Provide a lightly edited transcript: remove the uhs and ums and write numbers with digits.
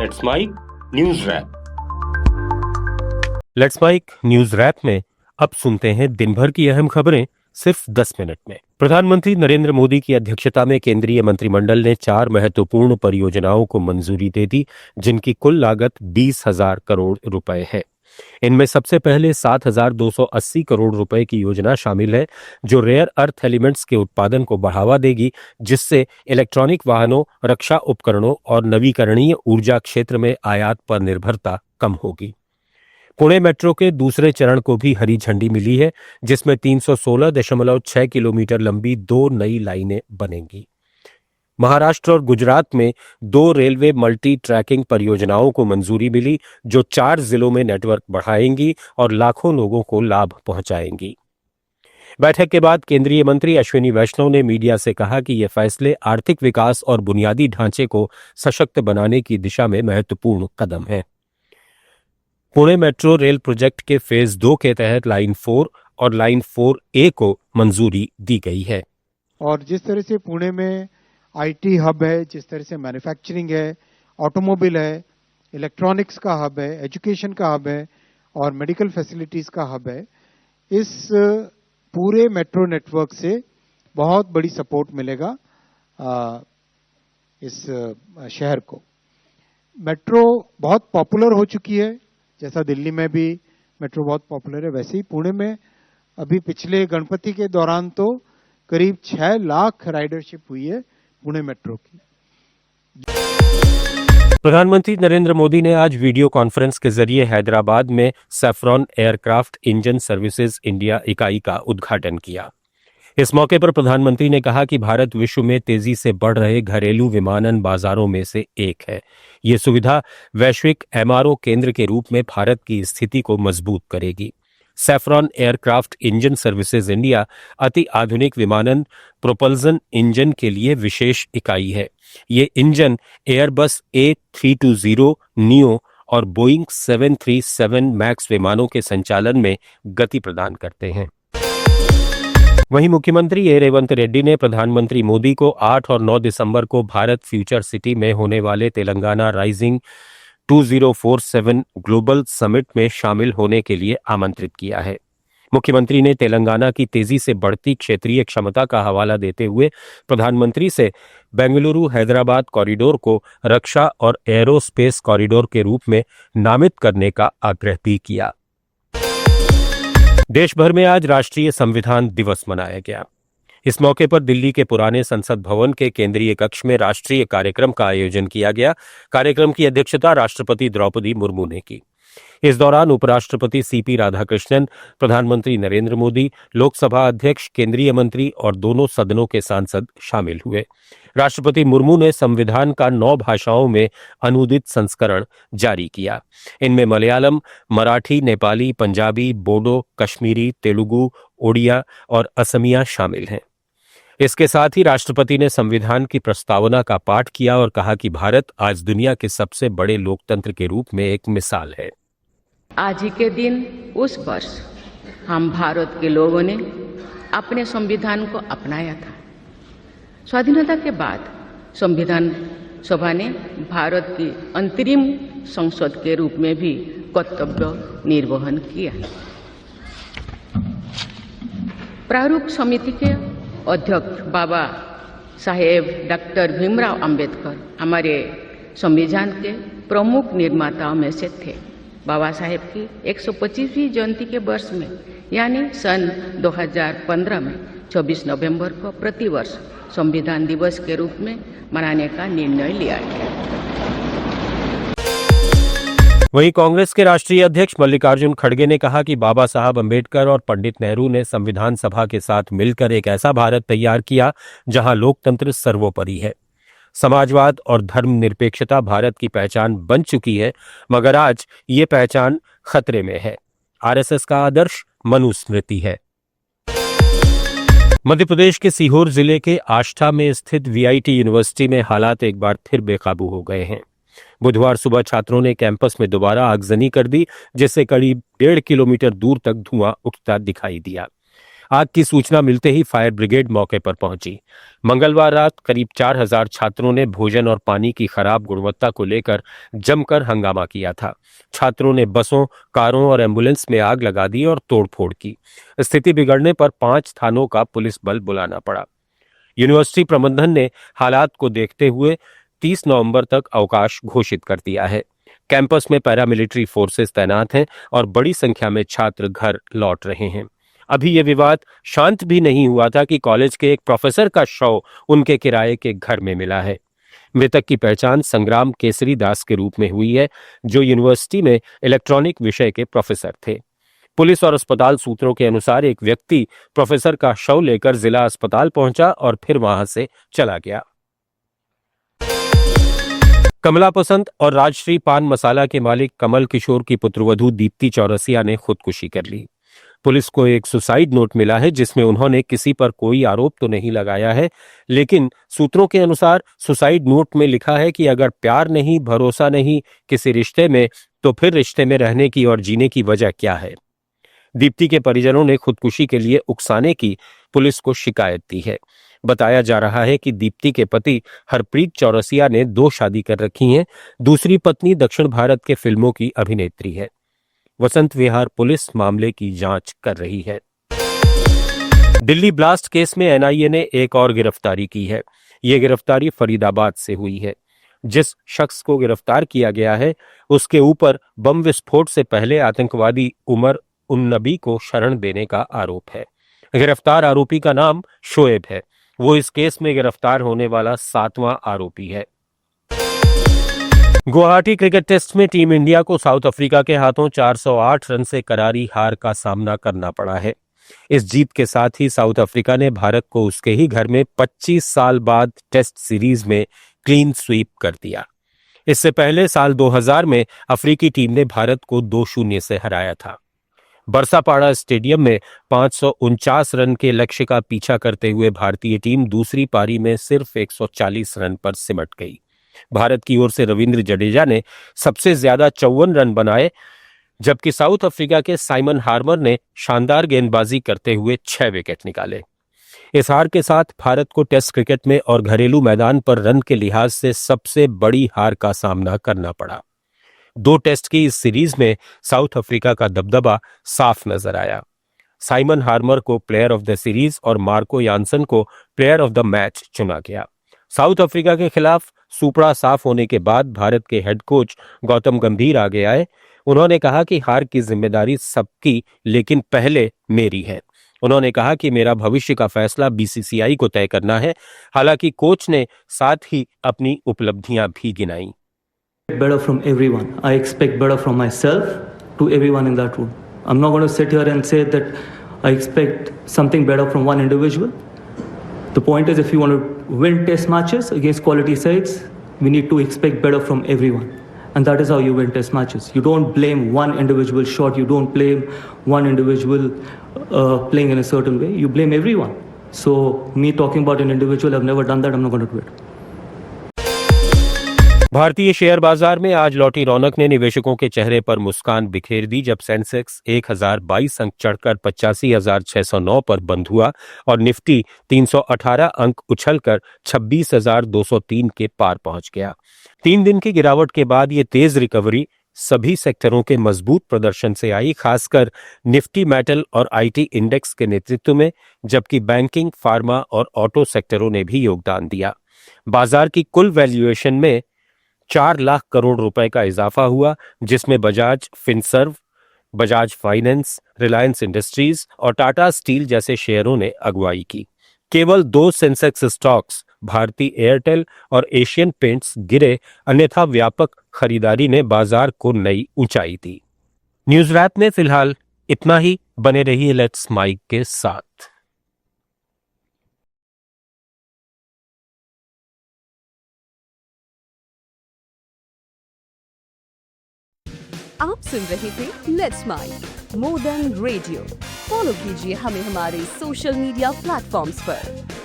Let's mic news wrap. Let's mic news wrap में अब सुनते हैं दिन भर की अहम खबरें सिर्फ 10 मिनट में। प्रधानमंत्री नरेंद्र मोदी की अध्यक्षता में केंद्रीय मंत्रिमंडल ने 4 महत्वपूर्ण परियोजनाओं को मंजूरी दे दी, जिनकी कुल लागत 20,000 करोड़ रुपए है। इनमें सबसे पहले 7,280 करोड़ रुपए की योजना शामिल है, जो रेयर अर्थ एलिमेंट्स के उत्पादन को बढ़ावा देगी, जिससे इलेक्ट्रॉनिक वाहनों, रक्षा उपकरणों और नवीकरणीय ऊर्जा क्षेत्र में आयात पर निर्भरता कम होगी। पुणे मेट्रो के दूसरे चरण को भी हरी झंडी मिली है, जिसमें 316.6 किलोमीटर लंबी 2 नई लाइनें बनेंगी। महाराष्ट्र और गुजरात में 2 रेलवे मल्टी ट्रैकिंग परियोजनाओं को मंजूरी मिली, जो 4 जिलों में नेटवर्क बढ़ाएंगी और लाखों लोगों को लाभ पहुंचाएंगी। बैठक के बाद केंद्रीय मंत्री अश्विनी वैष्णव ने मीडिया से कहा कि ये फैसले आर्थिक विकास और बुनियादी ढांचे को सशक्त बनाने की दिशा में महत्वपूर्ण कदम हैं। पुणे मेट्रो रेल प्रोजेक्ट के फेज 2 के तहत लाइन 4 और लाइन 4A को मंजूरी दी गई है। और जिस तरह से पुणे में आईटी हब है, जिस तरह से मैन्युफैक्चरिंग है, ऑटोमोबाइल है, इलेक्ट्रॉनिक्स का हब है, एजुकेशन का हब है और मेडिकल फैसिलिटीज का हब है, इस पूरे मेट्रो नेटवर्क से बहुत बड़ी सपोर्ट मिलेगा इस शहर को। मेट्रो बहुत पॉपुलर हो चुकी है, जैसा दिल्ली में भी मेट्रो बहुत पॉपुलर है, वैसे ही पुणे में अभी पिछले गणपति के दौरान तो करीब 6 लाख राइडरशिप हुई है पुणे मेट्रो की। प्रधानमंत्री नरेंद्र मोदी ने आज वीडियो कॉन्फ्रेंस के जरिए हैदराबाद में saffron aircraft engine services India इकाई का उद्घाटन किया। इस मौके पर प्रधानमंत्री ने कहा कि भारत विश्व में तेजी से बढ़ रहे घरेलू विमानन बाजारों में से एक है। ये सुविधा वैश्विक एमआरओ केंद्र के रूप में भारत की स्थिति को मजबूत करेगी। Saffron aircraft engine services India अति आधुनिक विमानन प्रोपल्जन इंजन के लिए विशेष इकाई है। ये इंजन एयरबस A320 नियो और बोइंग 737 मैक्स विमानों के संचालन में गति प्रदान करते हैं। वहीं मुख्यमंत्री ए रेवंत रेड्डी ने प्रधानमंत्री मोदी को 8 और 9 दिसंबर को भारत फ्यूचर सिटी में होने वाले तेलंगाना राइजिंग 2047 ग्लोबल समिट में शामिल होने के लिए आमंत्रित किया है। मुख्यमंत्री ने तेलंगाना की तेजी से बढ़ती क्षेत्रीय क्षमता का हवाला देते हुए प्रधानमंत्री से बेंगलुरु हैदराबाद कॉरिडोर को रक्षा और एरोस्पेस कॉरिडोर के रूप में नामित करने का आग्रह भी किया। देश भर में आज राष्ट्रीय संविधान दिवस मनाया गया। इस मौके पर दिल्ली के पुराने संसद भवन के केंद्रीय कक्ष में राष्ट्रीय कार्यक्रम का आयोजन किया गया। कार्यक्रम की अध्यक्षता राष्ट्रपति द्रौपदी मुर्मू ने की। इस दौरान उपराष्ट्रपति सीपी राधाकृष्णन, प्रधानमंत्री नरेंद्र मोदी, लोकसभा अध्यक्ष, केंद्रीय मंत्री और दोनों सदनों के सांसद शामिल हुए। राष्ट्रपति मुर्मू ने संविधान का 9 भाषाओं में अनूदित संस्करण जारी किया। इनमें मलयालम, मराठी, नेपाली, पंजाबी, बोडो, कश्मीरी, तेलुगु, ओडिया और असमिया शामिल हैं। इसके साथ ही राष्ट्रपति ने संविधान की प्रस्तावना का पाठ किया और कहा कि भारत आज दुनिया के सबसे बड़े लोकतंत्र के रूप में एक मिसाल है। आज ही के दिन उस वर्ष हम भारत के लोगों ने अपने संविधान को अपनाया था। स्वाधीनता के बाद संविधान सभा ने भारत की अंतरिम संसद के रूप में भी कर्तव्य निर्वहन किया। प्रारूप समिति के अध्यक्ष बाबा साहेब डॉक्टर भीमराव अंबेडकर हमारे संविधान के प्रमुख निर्माताओं में से थे। बाबा साहेब की 125वीं जयंती के वर्ष में यानी सन 2015 में 24 नवंबर को प्रतिवर्ष संविधान दिवस के रूप में मनाने का निर्णय लिया गया। वहीं कांग्रेस के राष्ट्रीय अध्यक्ष मल्लिकार्जुन खड़गे ने कहा कि बाबा साहब अंबेडकर और पंडित नेहरू ने संविधान सभा के साथ मिलकर एक ऐसा भारत तैयार किया जहां लोकतंत्र सर्वोपरि है। समाजवाद और धर्मनिरपेक्षता भारत की पहचान बन चुकी है, मगर आज ये पहचान खतरे में है। आरएसएस का आदर्श मनुस्मृति है। मध्य प्रदेश के सीहोर जिले के आष्ठा में स्थित वीआईटी यूनिवर्सिटी में हालात एक बार फिर बेकाबू हो गए हैं। बुधवार सुबह छात्रों ने कैंपस में दोबारा आगजनी कर दी, जिससे करीब 1.5 किलोमीटर दूर तक धुआं उठता दिखाई दिया। आग की सूचना मिलते ही फायर ब्रिगेड मौके पर पहुंची। मंगलवार रात करीब 4000 छात्रों ने भोजन और पानी की खराब गुणवत्ता को लेकर जमकर हंगामा किया था। छात्रों ने बसों, कारों और एम्बुलेंस में आग लगा दी और तोड़फोड़ की। स्थिति बिगड़ने पर 5 थानों का पुलिस बल बुलाना पड़ा। यूनिवर्सिटी प्रबंधन ने हालात को देखते हुए 30 नवंबर तक अवकाश घोषित कर दिया है। कैंपस में पैरामिलिट्री फोर्सेस तैनात हैं और बड़ी संख्या में छात्र घर लौट रहे हैं। अभी यह विवाद शांत भी नहीं हुआ था कि कॉलेज के एक प्रोफेसर का शव उनके किराए के घर में मिला है। मृतक की पहचान संग्राम केसरी दास के रूप में हुई है, जो यूनिवर्सिटी में इलेक्ट्रॉनिक विषय के प्रोफेसर थे। पुलिस और अस्पताल सूत्रों के अनुसार एक व्यक्ति प्रोफेसर का शव लेकर जिला अस्पताल पहुंचा और फिर वहां से चला गया। कमला पसंद और राजश्री पान मसाला के मालिक कमल किशोर की पुत्रवधू दीप्ति चौरसिया ने खुदकुशी कर ली। पुलिस को एक सुसाइड नोट मिला है जिसमें उन्होंने किसी पर कोई आरोप तो नहीं लगाया है, लेकिन सूत्रों के अनुसार सुसाइड नोट में लिखा है कि अगर प्यार नहीं, भरोसा नहीं किसी रिश्ते में, तो फिर रिश्ते में रहने की और जीने की वजह क्या है। दीप्ति के परिजनों ने खुदकुशी के लिए उकसाने की पुलिस को शिकायत दी है। बताया जा रहा है कि दीप्ति के पति हरप्रीत चौरसिया ने 2 शादी कर रखी हैं। दूसरी पत्नी दक्षिण भारत के फिल्मों की अभिनेत्री है। वसंत विहार पुलिस मामले की जांच कर रही है। दिल्ली ब्लास्ट केस में एनआईए ने एक और गिरफ्तारी की है। यह गिरफ्तारी फरीदाबाद से हुई है। जिस शख्स को गिरफ्तार किया गया है उसके ऊपर बम विस्फोट से पहले आतंकवादी उमर उन नबी को शरण देने का आरोप है। गिरफ्तार आरोपी का नाम शोएब है। वो इस केस में गिरफ्तार होने वाला 7वां आरोपी है। गुवाहाटी क्रिकेट टेस्ट में टीम इंडिया को साउथ अफ्रीका के हाथों 408 रन से करारी हार का सामना करना पड़ा है। इस जीत के साथ ही साउथ अफ्रीका ने भारत को उसके ही घर में 25 साल बाद टेस्ट सीरीज में क्लीन स्वीप कर दिया। इससे पहले साल 2000 में अफ्रीकी टीम ने भारत को 2-0 से हराया था। बरसापाड़ा स्टेडियम में 549 रन के लक्ष्य का पीछा करते हुए भारतीय टीम दूसरी पारी में सिर्फ 140 रन पर सिमट गई। भारत की ओर से रविंद्र जडेजा ने सबसे ज्यादा 54 रन बनाए, जबकि साउथ अफ्रीका के साइमन हार्मर ने शानदार गेंदबाजी करते हुए 6 विकेट निकाले। इस हार के साथ भारत को टेस्ट क्रिकेट में और घरेलू मैदान पर रन के लिहाज से सबसे बड़ी हार का सामना करना पड़ा। 2 टेस्ट की इस सीरीज में साउथ अफ्रीका का दबदबा साफ नजर आया। साइमन हार्मर को प्लेयर ऑफ द सीरीज और मार्को यानसन को प्लेयर ऑफ द मैच चुना गया। साउथ अफ्रीका के खिलाफ सूपड़ा साफ होने के बाद भारत के हेड कोच गौतम गंभीर आगे आए। उन्होंने कहा कि हार की जिम्मेदारी सबकी, लेकिन पहले मेरी है। उन्होंने कहा कि मेरा भविष्य का फैसला बीसीसीआई को तय करना है। हालांकि कोच ने साथ ही अपनी उपलब्धियां भी गिनाई। Better from everyone. I expect better from myself to everyone in that room. I'm not going to sit here and say that I expect something better from one individual. The point is, if you want to win test matches against quality sides, we need to expect better from everyone. And that is how you win test matches. You don't blame one individual shot. You don't blame one individual playing in a certain way. You blame everyone. So me talking about an individual, I've never done that. I'm not going to do it. भारतीय share बाजार में आज लौटी रौनक ने निवेशकों के चेहरे पर मुस्कान बिखेर दी, जब सेंसेक्स 1022 अंक चढ़कर 85,609 पर बंद हुआ और निफ्टी 318 अंक उछलकर 26,203 के पार पहुंच गया। 3 दिन की गिरावट के बाद ये तेज रिकवरी सभी सेक्टरों के मजबूत प्रदर्शन से आई, खासकर निफ्टी मेटल और आईटी इंडेक्स के नेतृत्व में, जबकि बैंकिंग, फार्मा और ऑटो सेक्टरों ने भी योगदान दिया। बाजार की कुल वैल्यूएशन में 4 लाख करोड़ रुपए का इजाफा हुआ, जिसमें Bajaj Finserv, Bajaj finance, Reliance industries और टाटा स्टील जैसे शेयरों ने अगुवाई की। केवल 2 सेंसेक्स स्टॉक्स भारती एयरटेल और एशियन पेंट्स गिरे, अन्यथा व्यापक खरीदारी ने बाजार को नई ऊंचाई दी। न्यूज रैप में फिलहाल इतना ही। बने रहिए लेट्स माइक के साथ। आप सुन रहे थे let's mic more than radio. Follow कीजिए हमें हमारे सोशल मीडिया प्लेटफॉर्म्स पर।